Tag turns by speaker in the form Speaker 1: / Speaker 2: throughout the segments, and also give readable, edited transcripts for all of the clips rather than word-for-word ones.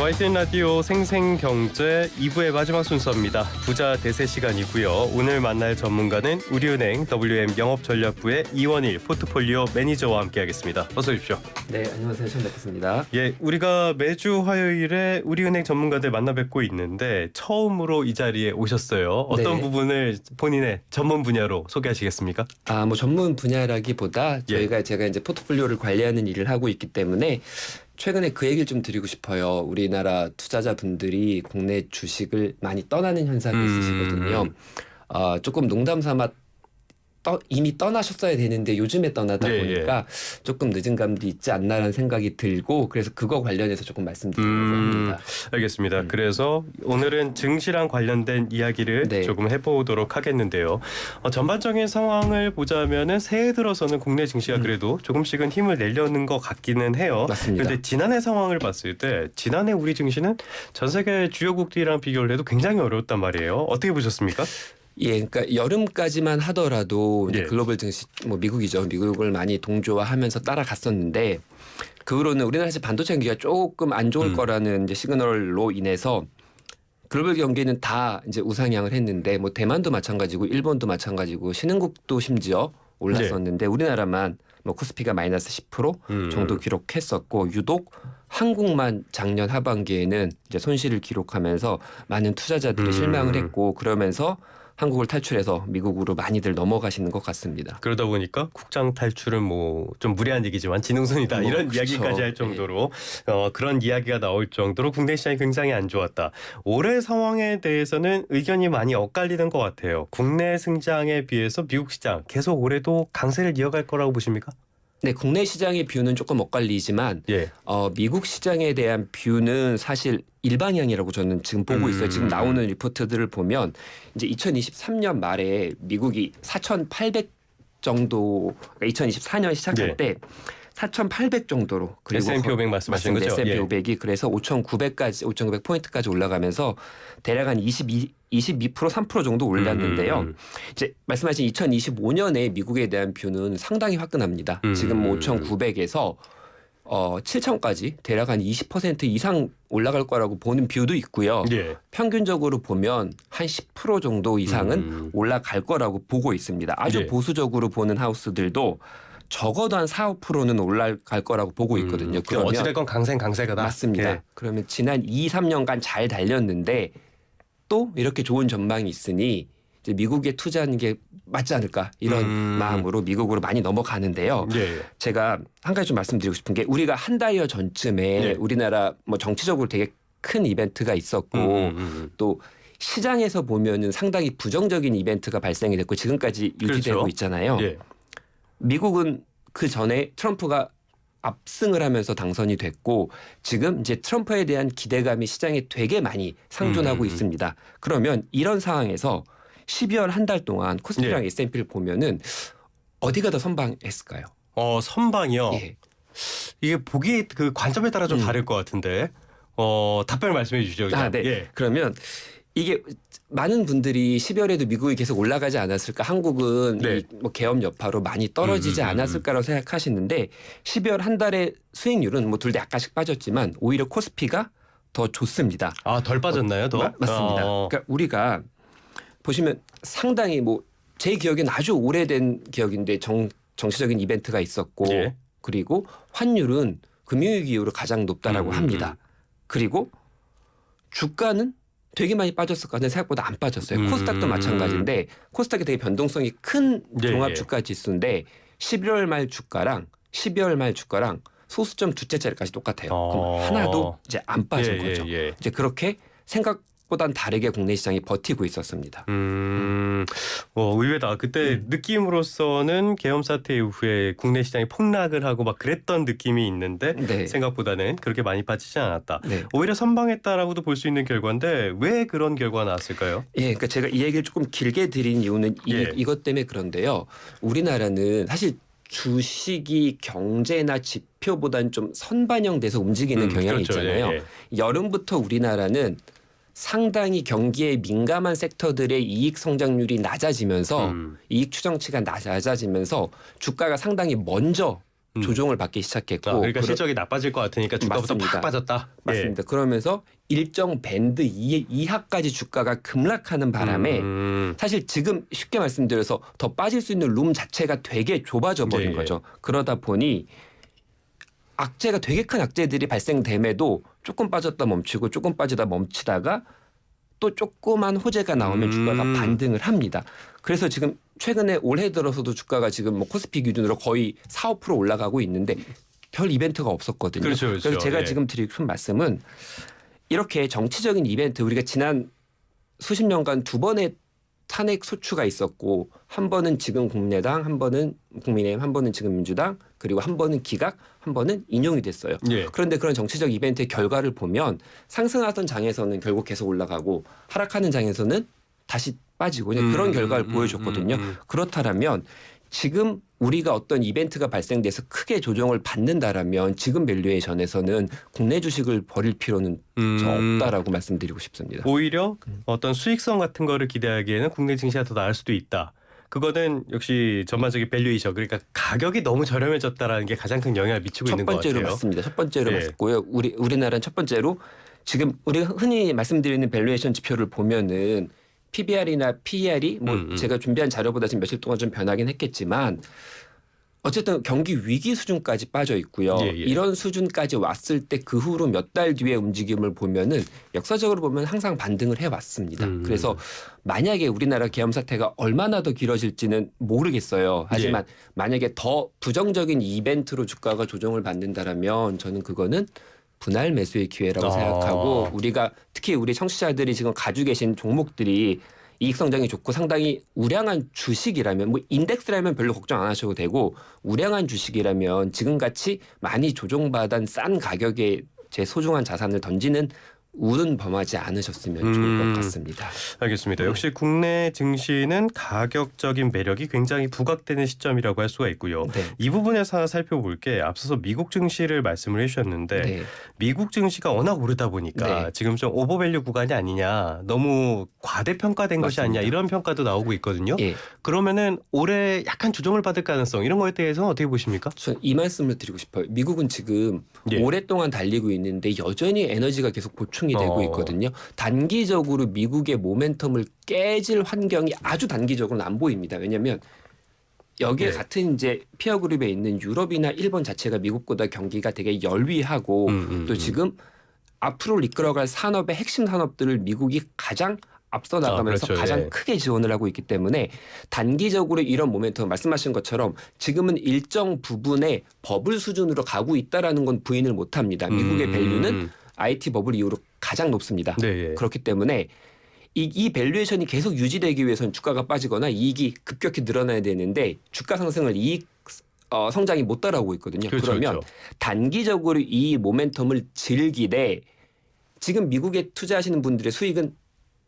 Speaker 1: YTN 라디오 생생경제 2부의 마지막 순서입니다. 부자 대세 시간이고요. 오늘 만날 전문가는 우리은행 WM 영업전략부의 이원일 포트폴리오 매니저와 함께하겠습니다. 어서 오십시오.
Speaker 2: 네, 안녕하세요. 처음 뵙겠습니다.
Speaker 1: 예, 우리가 매주 화요일에 우리은행 전문가들 만나 뵙고 있는데 처음으로 이 자리에 오셨어요. 어떤
Speaker 2: 네.
Speaker 1: 부분을 본인의 전문 분야로 소개하시겠습니까?
Speaker 2: 뭐 전문 분야라기보다 제가 이제 포트폴리오를 관리하는 일을 하고 있기 때문에 최근에 그 얘기를 좀 드리고 싶어요. 우리나라 투자자분들이 국내 주식을 많이 떠나는 현상이 있으시거든요. 조금 농담 삼아 이미 떠나셨어야 되는데 요즘에 떠나다 보니까 조금 늦은 감도 있지 않나라는 생각이 들고 그래서 그거 관련해서 조금 말씀드리려고 합니다.
Speaker 1: 알겠습니다. 그래서 오늘은 증시랑 관련된 이야기를 조금 해보도록 하겠는데요. 전반적인 상황을 보자면은 새해 들어서는 국내 증시가 그래도 조금씩은 힘을 내려는 것 같기는 해요.
Speaker 2: 맞습니다.
Speaker 1: 그런데 지난해 상황을 봤을 때 지난해 우리 증시는 전 세계 주요국들이랑 비교를 해도 굉장히 어려웠단 말이에요. 어떻게 보셨습니까?
Speaker 2: 예, 그러니까 여름까지만 하더라도 이제 글로벌 증시 미국이죠. 미국을 많이 동조화하면서 따라갔었는데 그 후로는 우리나라 사실 반도체 경기가 조금 안 좋을 거라는 이제 시그널로 인해서 글로벌 경기는 다 이제 우상향을 했는데 대만도 마찬가지고 일본도 마찬가지고 신흥국도 심지어 올랐었는데 우리나라만 코스피가 마이너스 10% 정도 기록했었고 유독 한국만 작년 하반기에는 이제 손실을 기록하면서 많은 투자자들이 실망을 했고 그러면서 한국을 탈출해서 미국으로 많이들 넘어가시는 것 같습니다.
Speaker 1: 그러다 보니까 국장 탈출은 좀 무리한 얘기지만 지능선이다 이런
Speaker 2: 그렇죠.
Speaker 1: 이야기까지 할 정도로 그런 이야기가 나올 정도로 국내 시장이 굉장히 안 좋았다. 올해 상황에 대해서는 의견이 많이 엇갈리는 것 같아요. 국내 승장에 비해서 미국 시장 계속 올해도 강세를 이어갈 거라고 보십니까?
Speaker 2: 네, 국내 시장의 뷰는 조금 엇갈리지만 미국 시장에 대한 뷰는 사실 일방향이라고 저는 지금 보고 있어요. 지금 나오는 리포트들을 보면 이제 2023년 말에 미국이 4,800 정도, 그러니까 2024년 시작할 때 4,800 정도로 그리고
Speaker 1: S&P 500 말씀하시는 거죠?
Speaker 2: S&P 500이 그래서 5,900 포인트까지 올라가면서 대략 한 22% 3% 정도 올랐는데요. 이제 말씀하신 2025년에 미국에 대한 뷰는 상당히 화끈합니다. 지금 5,900에서 7,000까지 대략 한 20% 이상 올라갈 거라고 보는 뷰도 있고요. 평균적으로 보면 한 10% 정도 이상은 올라갈 거라고 보고 있습니다. 아주 보수적으로 보는 하우스들도 적어도 한 4, 5%는 올라갈 거라고 보고 있거든요. 그러면
Speaker 1: 어찌됐건 강세가다.
Speaker 2: 맞습니다. 그러면 지난 2, 3년간 잘 달렸는데 또 이렇게 좋은 전망이 있으니 이제 미국에 투자하는 게 맞지 않을까 이런 마음으로 미국으로 많이 넘어가는데요. 제가 한 가지 좀 말씀드리고 싶은 게 우리가 한 달여 전쯤에 우리나라 정치적으로 되게 큰 이벤트가 있었고 또 시장에서 보면은 상당히 부정적인 이벤트가 발생이 됐고 지금까지 유지되고 있잖아요. 미국은 그 전에 트럼프가 압승을 하면서 당선이 됐고 지금 이제 트럼프에 대한 기대감이 시장에 되게 많이 상존하고 있습니다. 그러면 이런 상황에서 12월 한 달 동안 코스피랑 S&P를 보면은 어디가 더 선방했을까요?
Speaker 1: 선방이요? 이게 보기 그 관점에 따라 좀 다를 것 같은데 답변을 말씀해 주시죠.
Speaker 2: 그러면 이게 많은 분들이 12월에도 미국이 계속 올라가지 않았을까 한국은 계엄 여파로 많이 떨어지지 않았을까라고 생각하시는데 12월 한 달의 수익률은 둘 다 약간씩 빠졌지만 오히려 코스피가 더 좋습니다.
Speaker 1: 덜 빠졌나요? 더?
Speaker 2: 맞습니다. 그러니까 우리가 보시면 상당히 제 기억에는 아주 오래된 기억인데 정치적인 이벤트가 있었고 그리고 환율은 금융위기 이후로 가장 높다라고 합니다. 그리고 주가는 되게 많이 빠졌을 것 같은데 생각보다 안 빠졌어요. 코스닥도 마찬가지인데 코스닥이 되게 변동성이 큰 종합주가 지수인데 11월 말 주가랑 12월 말 주가랑 소수점 두째 자리까지 똑같아요. 그럼 하나도 이제 안 빠진 거죠. 이제 그렇게 생각보단 다르게 국내 시장이 버티고 있었습니다.
Speaker 1: 의외다. 그때 느낌으로서는 계엄 사태 이후에 국내 시장이 폭락을 하고 막 그랬던 느낌이 있는데 생각보다는 그렇게 많이 빠지지 않았다. 오히려 선방했다라고도 볼 수 있는 결과인데 왜 그런 결과가 나왔을까요?
Speaker 2: 그러니까 제가 이 얘기를 조금 길게 드린 이유는 이것 때문에 그런데요. 우리나라는 사실 주식이 경제나 지표보다는 좀 선반영돼서 움직이는 경향이 있잖아요. 여름부터 우리나라는 상당히 경기에 민감한 섹터들의 이익 성장률이 낮아지면서 이익 추정치가 낮아지면서 주가가 상당히 먼저 조정을 받기 시작했고
Speaker 1: 그러니까 실적이 나빠질 것 같으니까 주가부터
Speaker 2: 맞습니다.
Speaker 1: 팍 빠졌다.
Speaker 2: 맞습니다. 그러면서 일정 밴드 이하까지 주가가 급락하는 바람에 사실 지금 쉽게 말씀드려서 더 빠질 수 있는 룸 자체가 되게 좁아져 버린
Speaker 1: 예, 예.
Speaker 2: 거죠. 그러다 보니 악재가 되게 큰 악재들이 발생됨에도 조금 빠졌다 멈추고 조금 빠지다 멈추다가 또 조그만 호재가 나오면 주가가 반등을 합니다. 그래서 지금 최근에 올해 들어서도 주가가 지금 뭐 코스피 기준으로 거의 4, 5% 올라가고 있는데 별 이벤트가 없었거든요.
Speaker 1: 그렇죠.
Speaker 2: 그래서 제가
Speaker 1: 예.
Speaker 2: 지금 드리고 싶은 말씀은 이렇게 정치적인 이벤트 우리가 지난 수십 년간 두 번의 탄핵 소추가 있었고 한 번은 지금 국민의당, 한 번은 국민의힘, 한 번은 지금 민주당, 그리고 한 번은 기각, 한 번은 인용이 됐어요.
Speaker 1: 예.
Speaker 2: 그런데 그런 정치적 이벤트의 결과를 보면 상승하던 장에서는 결국 계속 올라가고 하락하는 장에서는 다시 빠지고 그냥 그런 결과를 보여줬거든요. 그렇다면 지금 우리가 어떤 이벤트가 발생돼서 크게 조정을 받는다라면 지금 밸류에이션에서는 국내 주식을 버릴 필요는 저 없다라고 말씀드리고 싶습니다.
Speaker 1: 오히려 어떤 수익성 같은 거를 기대하기에는 국내 증시가 더 나을 수도 있다. 그거는 역시 전반적인 밸류에이션, 그러니까 가격이 너무 저렴해졌다라는 게 가장 큰 영향을 미치고 있는 것 같아요.
Speaker 2: 첫 번째로 맞습니다. 첫 번째로
Speaker 1: 예.
Speaker 2: 맞고요. 우리나라는 첫 번째로 지금 우리가 흔히 말씀드리는 밸류에이션 지표를 보면은 PBR이나 PER이 뭐 제가 준비한 자료보다 지금 며칠 동안 좀 변하긴 했겠지만 어쨌든 경기 위기 수준까지 빠져 있고요.
Speaker 1: 예, 예.
Speaker 2: 이런 수준까지 왔을 때 그 후로 몇 달 뒤의 움직임을 보면은 역사적으로 보면 항상 반등을 해왔습니다. 그래서 만약에 우리나라 계엄 사태가 얼마나 더 길어질지는 모르겠어요. 하지만 만약에 더 부정적인 이벤트로 주가가 조정을 받는다라면 저는 그거는 분할 매수의 기회라고 생각하고 우리가 특히 우리 청취자들이 지금 가지고 계신 종목들이 이익 성장이 좋고 상당히 우량한 주식이라면 뭐 인덱스라면 별로 걱정 안 하셔도 되고 우량한 주식이라면 지금같이 많이 조정받은 싼 가격에 제 소중한 자산을 던지는 우는 범하지 않으셨으면 좋을 것 같습니다.
Speaker 1: 알겠습니다. 역시 국내 증시는 가격적인 매력이 굉장히 부각되는 시점이라고 할 수가 있고요.
Speaker 2: 네.
Speaker 1: 이 부분에서 하나 살펴볼 게 앞서서 미국 증시를 말씀을 해주셨는데
Speaker 2: 네.
Speaker 1: 미국 증시가 워낙 오르다 보니까
Speaker 2: 네.
Speaker 1: 지금 좀 오버밸류 구간이 아니냐, 너무 과대평가된 것이 아니냐 이런 평가도 나오고 있거든요.
Speaker 2: 예.
Speaker 1: 그러면은 올해 약간 조정을 받을 가능성 이런 거에 대해서는 어떻게 보십니까?
Speaker 2: 저는 이 말씀을 드리고 싶어요. 미국은 지금
Speaker 1: 예.
Speaker 2: 오랫동안 달리고 있는데 여전히 에너지가 계속 보충이 되고 있거든요. 단기적으로 미국의 모멘텀을 깨질 환경이 아주 단기적으로는 안 보입니다. 왜냐하면 여기에
Speaker 1: 네.
Speaker 2: 같은 이제 피어 그룹에 있는 유럽이나 일본 자체가 미국보다 경기가 되게 열위하고 또 지금 앞으로 이끌어갈 산업의 핵심 산업들을 미국이 가장 앞서 나가면서
Speaker 1: 그렇죠.
Speaker 2: 가장
Speaker 1: 예.
Speaker 2: 크게 지원을 하고 있기 때문에 단기적으로 이런 모멘텀 말씀하신 것처럼 지금은 일정 부분의 버블 수준으로 가고 있다라는 건 부인을 못합니다. 미국의 밸류는 IT 버블 이후로 가장 높습니다.
Speaker 1: 네, 예.
Speaker 2: 그렇기 때문에 이 밸류에이션이 계속 유지되기 위해서는 주가가 빠지거나 이익이 급격히 늘어나야 되는데 주가 상승을 이익 성장이 못 따라오고 있거든요.
Speaker 1: 그렇죠,
Speaker 2: 그러면
Speaker 1: 그렇죠.
Speaker 2: 단기적으로 이 모멘텀을 즐기되 지금 미국에 투자하시는 분들의 수익은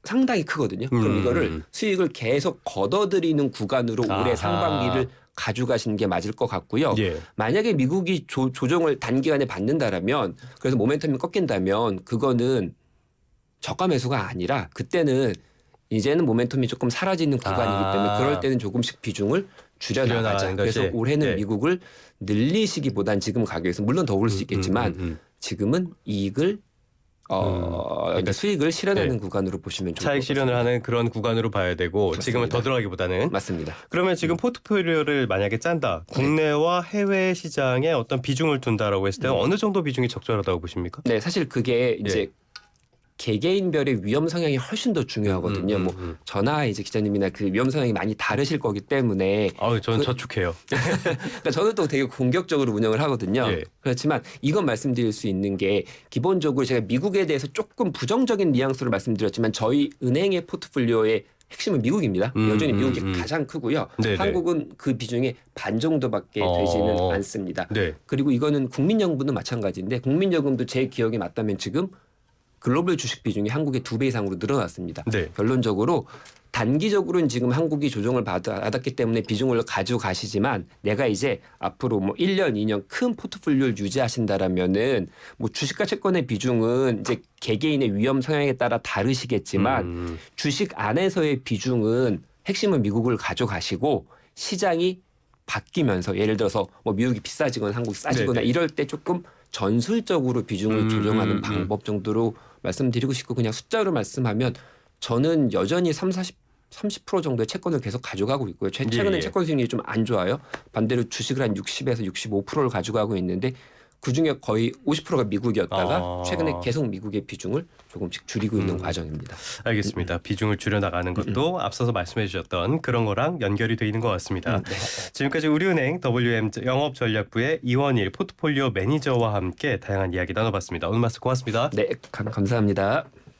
Speaker 2: 상당히 크거든요. 그럼 이거를 수익을 계속 걷어들이는 구간으로 올해
Speaker 1: 아하.
Speaker 2: 상반기를 가져가시는 게 맞을 것 같고요.
Speaker 1: 예.
Speaker 2: 만약에 미국이 조정을 단기간에 받는다라면 그래서 모멘텀이 꺾인다면 그거는 저가 매수가 아니라 그때는 이제는 모멘텀이 조금 사라지는 구간이기 때문에 그럴 때는 조금씩 비중을 줄여나가자.
Speaker 1: 줄여나가는
Speaker 2: 그래서
Speaker 1: 것이.
Speaker 2: 올해는
Speaker 1: 네.
Speaker 2: 미국을 늘리시기보단 지금 가격에서 물론 더 오를 수 있겠지만 지금은 이익을 그러니까 수익을 실현하는
Speaker 1: 네.
Speaker 2: 구간으로 보시면 좋을
Speaker 1: 차익
Speaker 2: 것
Speaker 1: 실현을
Speaker 2: 같습니다.
Speaker 1: 하는 그런 구간으로 봐야 되고
Speaker 2: 그렇습니다.
Speaker 1: 지금은 더 들어가기보다는.
Speaker 2: 맞습니다.
Speaker 1: 그러면 지금 포트폴리오를 만약에 짠다. 국내와 해외 시장에 어떤 비중을 둔다라고 했을 때 어느 정도 비중이 적절하다고 보십니까?
Speaker 2: 네, 사실 그게 이제 개개인별의 위험 성향이 훨씬 더 중요하거든요. 뭐 저나 이제 기자님이나 그 위험 성향이 많이 다르실 거기 때문에
Speaker 1: 저는 저축해요.
Speaker 2: 그러니까 저는 또 되게 공격적으로 운영을 하거든요.
Speaker 1: 예.
Speaker 2: 그렇지만 이건 말씀드릴 수 있는 게 기본적으로 제가 미국에 대해서 조금 부정적인 뉘앙스를 말씀드렸지만 저희 은행의 포트폴리오의 핵심은 미국입니다. 여전히 미국이 가장 크고요.
Speaker 1: 네네.
Speaker 2: 한국은 그 비중의 반 정도밖에 되지는 않습니다.
Speaker 1: 네.
Speaker 2: 그리고 이거는 국민연금도 마찬가지인데 국민연금도 제 기억에 맞다면 지금 글로벌 주식 비중이 한국의 2배 이상으로 늘어났습니다.
Speaker 1: 네.
Speaker 2: 결론적으로 단기적으로는 지금 한국이 조정을 받았기 때문에 비중을 가지고 가시지만 내가 이제 앞으로 뭐 1년, 2년 큰 포트폴리오를 유지하신다라면은 뭐 주식과 채권의 비중은 이제 개개인의 위험 성향에 따라 다르시겠지만 주식 안에서의 비중은 핵심은 미국을 가져가시고 시장이 바뀌면서 예를 들어서 뭐 미국이 비싸지거나 한국이 싸지거나
Speaker 1: 네네.
Speaker 2: 이럴 때 조금 전술적으로 비중을 조정하는 방법 정도로 말씀드리고 싶고 그냥 숫자로 말씀하면 저는 여전히 30% 정도의 채권을 계속 가져가고 있고요. 최근에
Speaker 1: 예.
Speaker 2: 채권 수익률이 좀 안 좋아요. 반대로 주식을 한 60에서 65%를 가져가고 있는데 그중에 거의 50%가 미국이었다가 최근에 계속 미국의 비중을 조금씩 줄이고 있는 과정입니다.
Speaker 1: 알겠습니다. 비중을 줄여나가는 것도 앞서서 말씀해 주셨던 그런 거랑 연결이 돼 있는 것 같습니다.
Speaker 2: 네.
Speaker 1: 지금까지 우리은행 WM 영업전략부의 이원일 포트폴리오 매니저와 함께 다양한 이야기 나눠봤습니다. 오늘 말씀 고맙습니다.
Speaker 2: 네, 감사합니다.